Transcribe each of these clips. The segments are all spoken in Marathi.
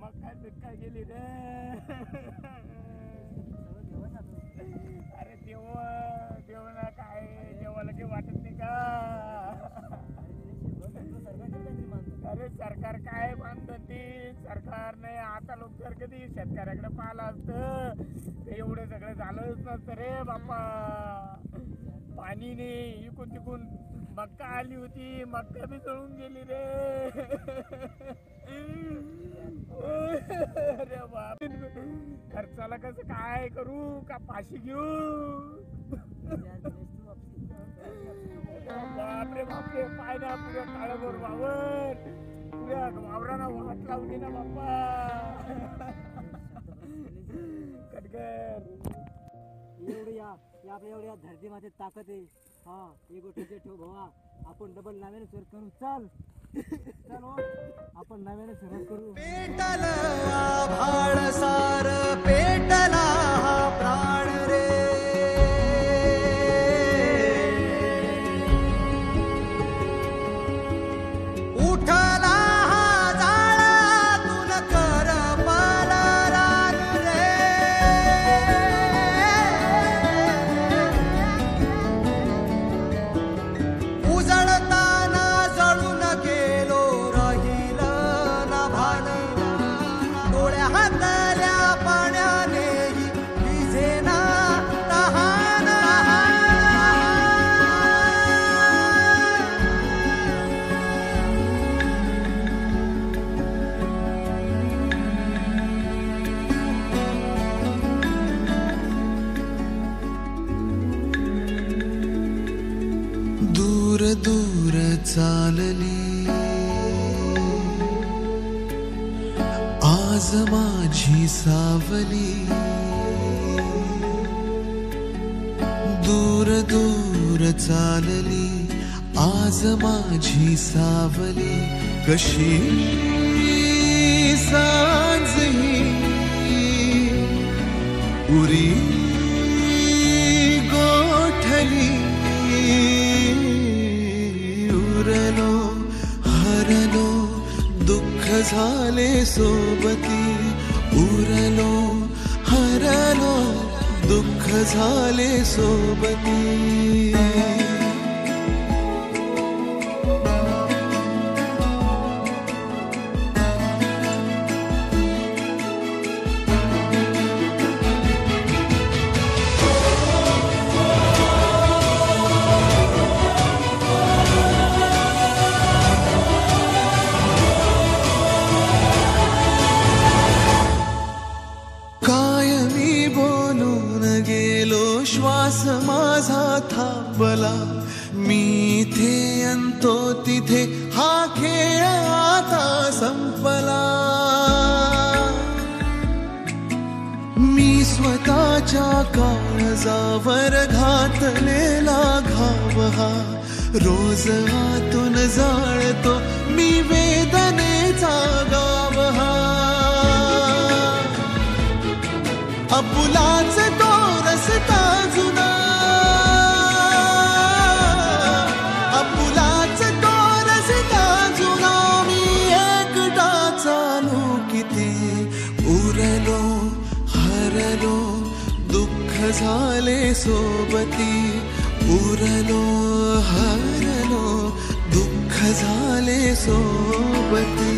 मक्का बिक्का गेली रे. अरे देवाला काय देवाला काही वाटत नाही का? अरे सरकार काय बांधत ते सरकार नाही. आता लोक जर कधी शेतकऱ्याकडे पाहिलं असतं तर एवढं सगळं झालंच नसतं रे बाप्पा. पाणी नाही, इकून तिकून मक्का आली होती, मक्का बी जळून गेली रे. अरे बाप, खर्चाला कसं काय करू का फाशी घेऊ? बापरे बापरे, पाय ना पुऱ्या काळभोर वावर, पुऱ्या वावराना वाट लावली ना बाप्पा. कटकर एवढं या आपल्या एवढ्या धरती माते ताकद आहे. हा एक गोष्ट ठेव भावा, आपण डबल नव्याने सुरुवात करू. चल आपण नव्याने सुरुवात करू. पेटल आभाळ सार पेटला प्राण रे. उठला हा जाळातून करमल रान रे. उजळताना जळून गेलो राहील ना भान. डोळ्या हातल्या पाण्यानेही विझेना तहान. दूर दूर चालली आज माझी सावली. दूर दूर चालली आज माझी सावली. कशी सांज ही उरी गोठली. उरलो हरलो दुःख झाले सोबती. उरलो हरलो दुःख झाले सोबती. श्वास माझा थांबला मी इथे अंतो तिथे हा खेळ आता संपला. मी स्वतःच्या काळजावर घातलेला घाव हा रोज आतून जाळतो मी वेदनेचा गाव हा. आपुलाच तो रस्ता जुना, आपुलाच तो रस्ता जुना. मी एकटा चालू किती. उरलो हरलो दुःख झाले सोबती. उरलो हरलो दुःख झाले सोबती.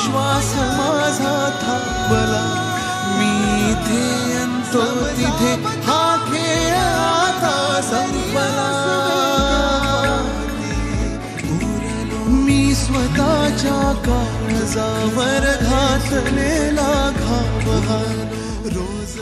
श्वास माझा थांबला मी इथे अंतो तिथे हा खेळ आता संपला. मी स्वतःच्या काळजावर घातलेला घाव हा रोज